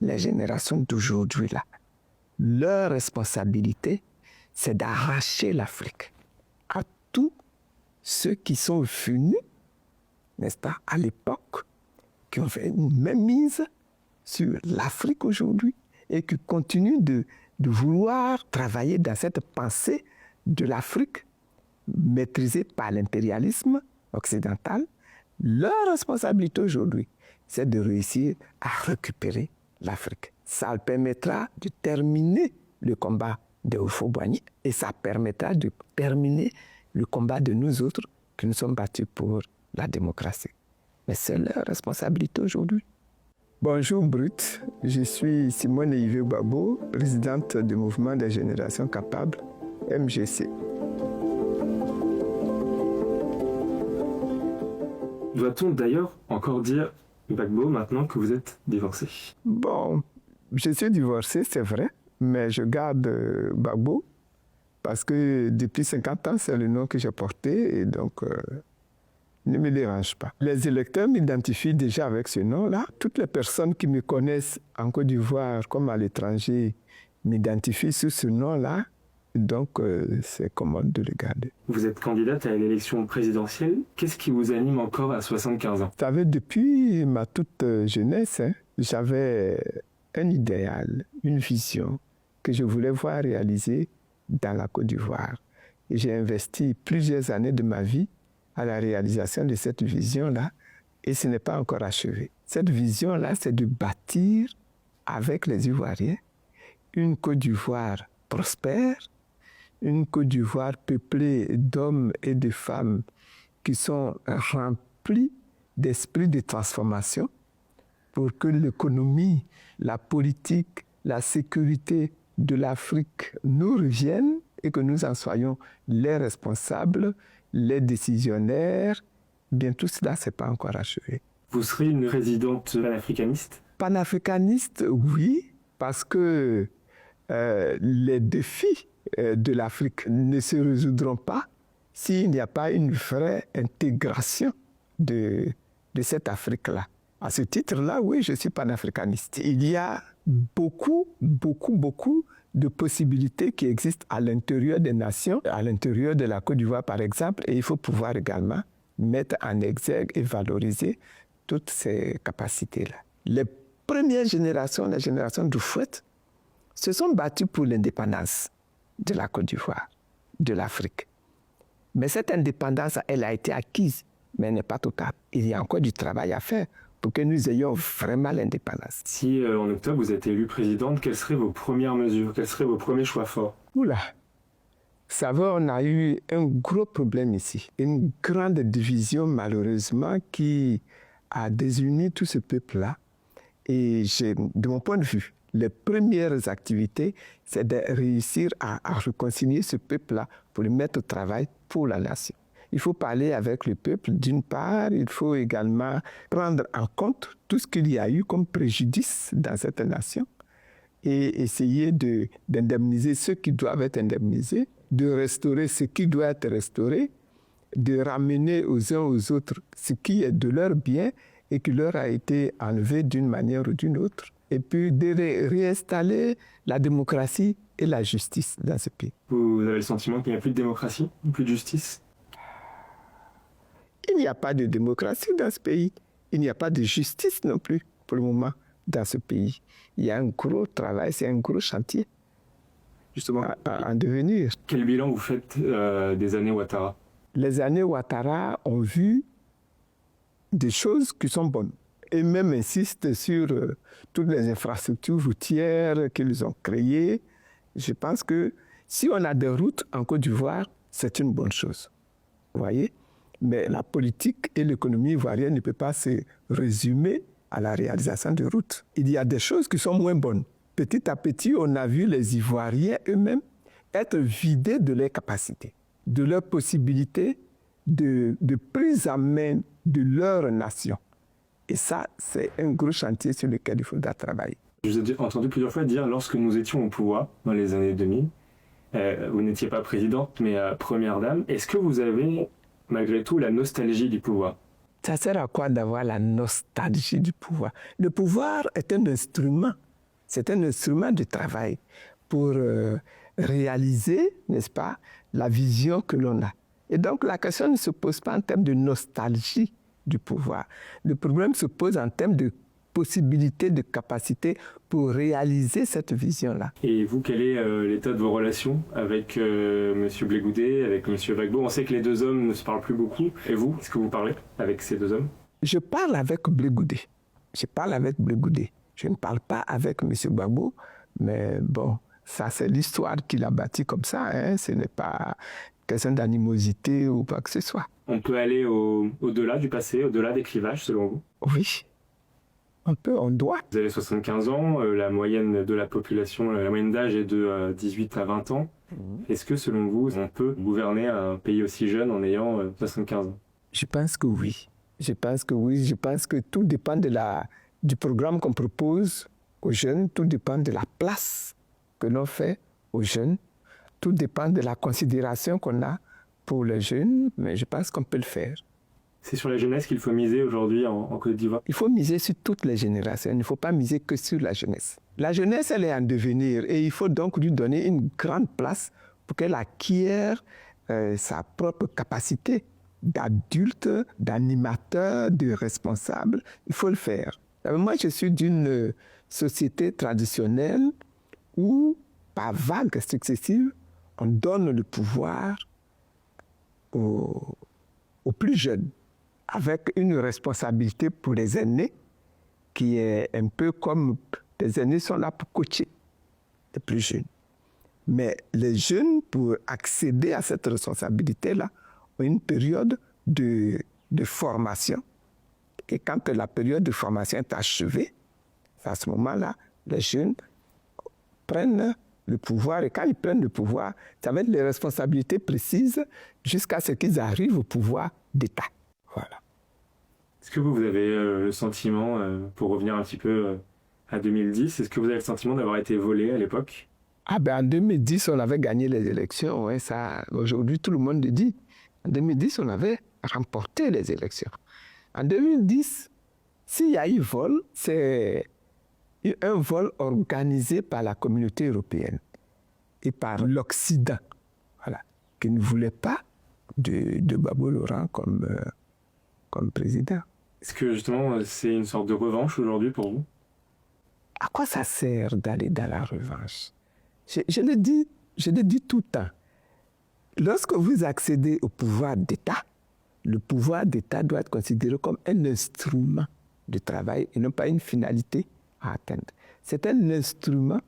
les générations d'aujourd'hui là. Leur responsabilité, c'est d'arracher l'Afrique à tous ceux qui sont venus, n'est-ce pas, à l'époque, qui ont fait une mainmise sur l'Afrique aujourd'hui et qui continuent de vouloir travailler dans cette pensée de l'Afrique maîtrisée par l'impérialisme occidental. Leur responsabilité aujourd'hui, c'est de réussir à récupérer l'Afrique. Ça permettra de terminer le combat de Houphouët-Boigny et ça permettra de terminer le combat de nous autres qui nous sommes battus pour la démocratie. Mais c'est leur responsabilité aujourd'hui. Bonjour Brut, je suis Simone Yves-Gbagbo, présidente du mouvement des générations capables, MGC. Doit-on d'ailleurs encore dire, Gbagbo, maintenant que vous êtes divorcé? Bon, je suis divorcé, c'est vrai, mais je garde Gbagbo parce que depuis 50 ans, c'est le nom que j'ai porté et donc ne me dérange pas. Les électeurs m'identifient déjà avec ce nom-là. Toutes les personnes qui me connaissent en Côte d'Ivoire comme à l'étranger m'identifient sous ce nom-là. Donc, c'est commode de le garder. Vous êtes candidate à l'élection présidentielle. Qu'est-ce qui vous anime encore à 75 ans? Vous savez, depuis ma toute jeunesse, j'avais un idéal, une vision que je voulais voir réalisée dans la Côte d'Ivoire. Et j'ai investi plusieurs années de ma vie à la réalisation de cette vision-là et ce n'est pas encore achevé. Cette vision-là, c'est de bâtir avec les Ivoiriens une Côte d'Ivoire prospère, une Côte d'Ivoire peuplée d'hommes et de femmes qui sont remplis d'esprit de transformation pour que l'économie, la politique, la sécurité de l'Afrique nous reviennent et que nous en soyons les responsables, les décisionnaires. Bien, tout cela, ce n'est pas encore achevé. Vous serez une présidente panafricaniste? Panafricaniste, oui, parce que les défis de l'Afrique ne se résoudront pas s'il n'y a pas une vraie intégration de cette Afrique-là. À ce titre-là, oui, je suis panafricaniste. Il y a beaucoup de possibilités qui existent à l'intérieur des nations, à l'intérieur de la Côte d'Ivoire, par exemple, et il faut pouvoir également mettre en exergue et valoriser toutes ces capacités-là. Les premières générations, la génération d'Houphouët, se sont battues pour l'indépendance de la Côte d'Ivoire, de l'Afrique. Mais cette indépendance, elle a été acquise, mais elle n'est pas totale. Il y a encore du travail à faire pour que nous ayons vraiment l'indépendance. Si en octobre vous êtes élue présidente, quelles seraient vos premières mesures? Quels seraient vos premiers choix forts? Oula! Vous savez, on a eu un gros problème ici. Une grande division, malheureusement, qui a désuni tout ce peuple-là. Et de mon point de vue, les premières activités, c'est de réussir à réconcilier ce peuple-là pour le mettre au travail pour la nation. Il faut parler avec le peuple d'une part, il faut également prendre en compte tout ce qu'il y a eu comme préjudice dans cette nation et essayer d'indemniser ceux qui doivent être indemnisés, de restaurer ce qui doit être restauré, de ramener aux uns aux autres ce qui est de leur bien et qui leur a été enlevé d'une manière ou d'une autre, et puis de réinstaller la démocratie et la justice dans ce pays. Vous avez le sentiment qu'il n'y a plus de démocratie, plus de justice? Il n'y a pas de démocratie dans ce pays. Il n'y a pas de justice non plus pour le moment dans ce pays. Il y a un gros travail, c'est un gros chantier. Justement, en devenir. Quel bilan vous faites des années Ouattara? Les années Ouattara ont vu des choses qui sont bonnes. Et même insistent sur toutes les infrastructures routières qu'ils ont créées. Je pense que si on a des routes en Côte d'Ivoire, c'est une bonne chose. Vous voyez? Mais la politique et l'économie ivoirienne ne peuvent pas se résumer à la réalisation de routes. Il y a des choses qui sont moins bonnes. Petit à petit, on a vu les Ivoiriens eux-mêmes être vidés de leurs capacités, de leurs possibilités de prise en main de leur nation. Et ça, c'est un gros chantier sur lequel il faudra travailler. Je vous ai entendu plusieurs fois dire, lorsque nous étions au pouvoir, dans les années 2000, vous n'étiez pas présidente, mais première dame. Est-ce que vous avez, malgré tout, la nostalgie du pouvoir? Ça sert à quoi d'avoir la nostalgie du pouvoir? Le pouvoir est un instrument C'est un instrument de travail pour réaliser, n'est-ce pas, la vision que l'on a. Et donc, la question ne se pose pas en termes de nostalgie du pouvoir. Le problème se pose en termes de possibilité, de capacité pour réaliser cette vision-là. Et vous, quel est l'état de vos relations avec M. Blé Goudet, avec M. Gbagbo? On sait que les deux hommes ne se parlent plus beaucoup. Et vous, est-ce que vous parlez avec ces deux hommes? Je parle avec Blé Goudet. Je parle avec Blé Goudet. Je ne parle pas avec M. Gbagbo, mais bon, ça c'est l'histoire qu'il a bâtie comme ça. Hein. Ce n'est pas question d'animosité ou quoi que ce soit. On peut aller au-delà du passé, au-delà des clivages, selon vous? Oui, on peut, on doit. Vous avez 75 ans, la moyenne de la population, la moyenne d'âge est de 18 à 20 ans. Est-ce que, selon vous, on peut gouverner un pays aussi jeune en ayant 75 ans? Je pense que oui. Je pense que oui. Je pense que tout dépend du programme qu'on propose aux jeunes, tout dépend de la place que l'on fait aux jeunes, tout dépend de la considération qu'on a pour les jeunes, mais je pense qu'on peut le faire. C'est sur la jeunesse qu'il faut miser aujourd'hui en Côte d'Ivoire? Il faut miser sur toutes les générations, il ne faut pas miser que sur la jeunesse. La jeunesse, elle est en devenir et il faut donc lui donner une grande place pour qu'elle acquiert sa propre capacité d'adulte, d'animateur, de responsable. Il faut le faire. Moi, je suis d'une société traditionnelle où, par vagues successives, on donne le pouvoir aux plus jeunes, avec une responsabilité pour les aînés, qui est un peu comme les aînés sont là pour coacher les plus jeunes. Mais les jeunes, pour accéder à cette responsabilité-là, ont une période de formation. Et quand la période de formation est achevée, à ce moment-là, les jeunes prennent le pouvoir. Et quand ils prennent le pouvoir, ça va être les responsabilités précises jusqu'à ce qu'ils arrivent au pouvoir d'État. Voilà. Est-ce que vous avez le sentiment, pour revenir un petit peu à 2010, est-ce que vous avez le sentiment d'avoir été volé à l'époque? Ah ben en 2010, on avait gagné les élections. Ouais, ça, aujourd'hui, tout le monde le dit. En 2010, on avait remporté les élections. En 2010, s'il y a eu vol, c'est un vol organisé par la communauté européenne et par l'Occident, voilà, qui ne voulait pas de Gbagbo Laurent comme président. Est-ce que justement c'est une sorte de revanche aujourd'hui pour vous? À quoi ça sert d'aller dans la revanche? Je le dis tout le temps. Lorsque vous accédez au pouvoir d'État, le pouvoir d'État doit être considéré comme un instrument de travail et non pas une finalité à atteindre. C'est un instrument,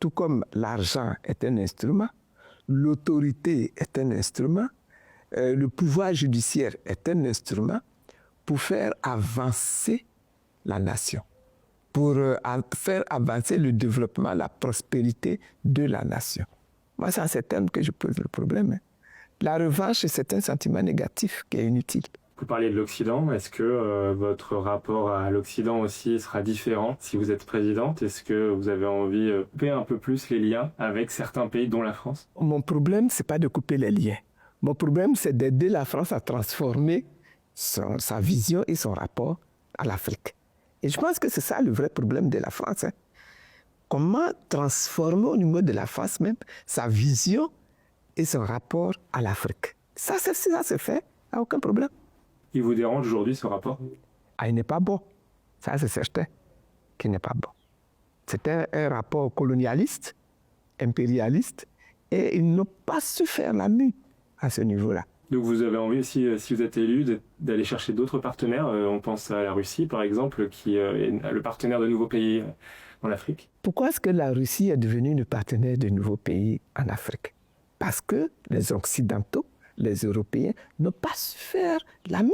tout comme l'argent est un instrument, l'autorité est un instrument, le pouvoir judiciaire est un instrument pour faire avancer la nation, pour faire avancer le développement, la prospérité de la nation. Moi, c'est en ces termes que je pose le problème. Hein. La revanche, c'est un sentiment négatif qui est inutile. Vous parlez de l'Occident. Est-ce que votre rapport à l'Occident aussi sera différent si vous êtes présidente? Est-ce que vous avez envie de couper un peu plus les liens avec certains pays, dont la France? Mon problème, ce n'est pas de couper les liens. Mon problème, c'est d'aider la France à transformer sa vision et son rapport à l'Afrique. Et je pense que c'est ça le vrai problème de la France. Hein. Comment transformer au niveau de la France même sa vision et son rapport à l'Afrique. Ça se fait, il n'y a aucun problème. Il vous dérange aujourd'hui ce rapport? Ah, il n'est pas bon. Ça, c'est certain qu'il n'est pas bon. C'est un rapport colonialiste, impérialiste, et ils n'ont pas su faire la mue à ce niveau-là. Donc vous avez envie aussi, si vous êtes élu, d'aller chercher d'autres partenaires. On pense à la Russie, par exemple, qui est le partenaire de nouveaux pays en Afrique. Pourquoi est-ce que la Russie est devenue le partenaire de nouveaux pays en Afrique? Parce que les Occidentaux, les Européens, n'ont pas su faire la mue.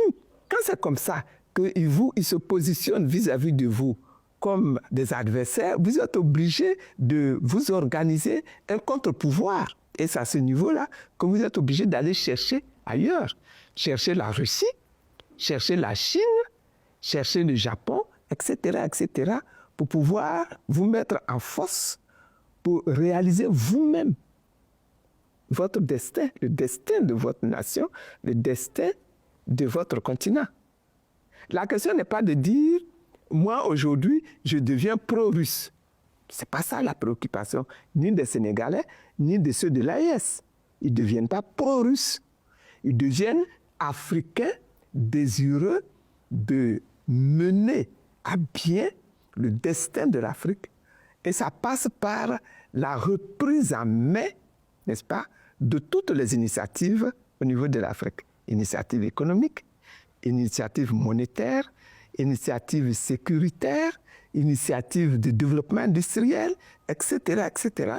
Quand c'est comme ça qu'ils se positionnent vis-à-vis de vous comme des adversaires, vous êtes obligés de vous organiser un contre-pouvoir. Et c'est à ce niveau-là que vous êtes obligés d'aller chercher ailleurs. Chercher la Russie, chercher la Chine, chercher le Japon, etc., etc., pour pouvoir vous mettre en force pour réaliser vous-même votre destin, le destin de votre nation, le destin de votre continent. La question n'est pas de dire, moi aujourd'hui, je deviens pro-russe. Ce n'est pas ça la préoccupation, ni des Sénégalais, ni de ceux de l'AES. Ils ne deviennent pas pro-russes. Ils deviennent africains désireux de mener à bien le destin de l'Afrique. Et ça passe par la reprise en main, n'est-ce pas, de toutes les initiatives au niveau de l'Afrique. Initiatives économiques, initiatives monétaires, initiatives sécuritaires, initiatives de développement industriel, etc., etc.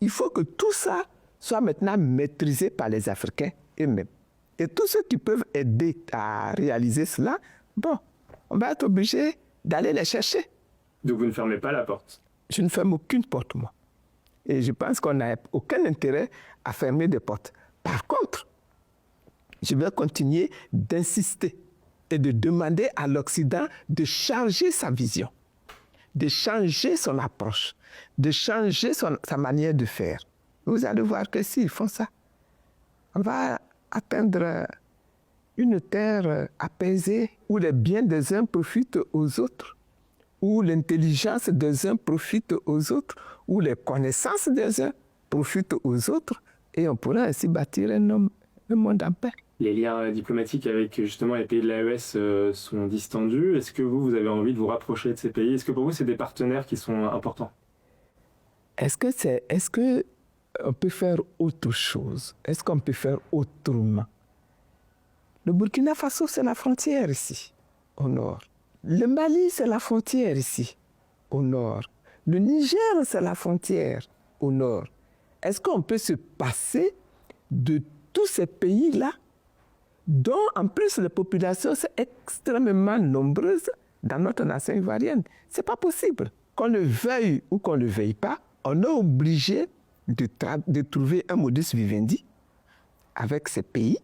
Il faut que tout ça soit maintenant maîtrisé par les Africains eux-mêmes. Et tous ceux qui peuvent aider à réaliser cela, bon, on va être obligé d'aller les chercher. Donc vous ne fermez pas la porte? Je ne ferme aucune porte, moi. Et je pense qu'on n'a aucun intérêt à fermer des portes. Par contre, je vais continuer d'insister et de demander à l'Occident de changer sa vision, de changer son approche, de changer sa manière de faire. Vous allez voir que s'ils font ça, on va atteindre une terre apaisée où les biens des uns profitent aux autres, où l'intelligence des uns profite aux autres, où les connaissances des uns profitent aux autres, et on pourra ainsi bâtir un monde en paix. Les liens diplomatiques avec justement les pays de l'AES sont distendus. Est-ce que vous avez envie de vous rapprocher de ces pays? Est-ce que pour vous, c'est des partenaires qui sont importants? Est-ce qu'on peut faire autre chose? Est-ce qu'on peut faire autrement? Le Burkina Faso, c'est la frontière ici, au nord. Le Mali, c'est la frontière ici, au nord. Le Niger, c'est la frontière, au nord. Est-ce qu'on peut se passer de tous ces pays-là, dont en plus les populations sont extrêmement nombreuses dans notre nation ivoirienne? Ce n'est pas possible. Qu'on le veuille ou qu'on ne le veuille pas, on est obligé de trouver un modus vivendi avec ces pays,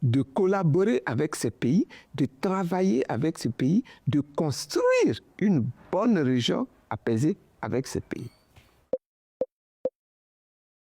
de collaborer avec ces pays, de travailler avec ces pays, de construire une bonne région apaisée avec ces pays.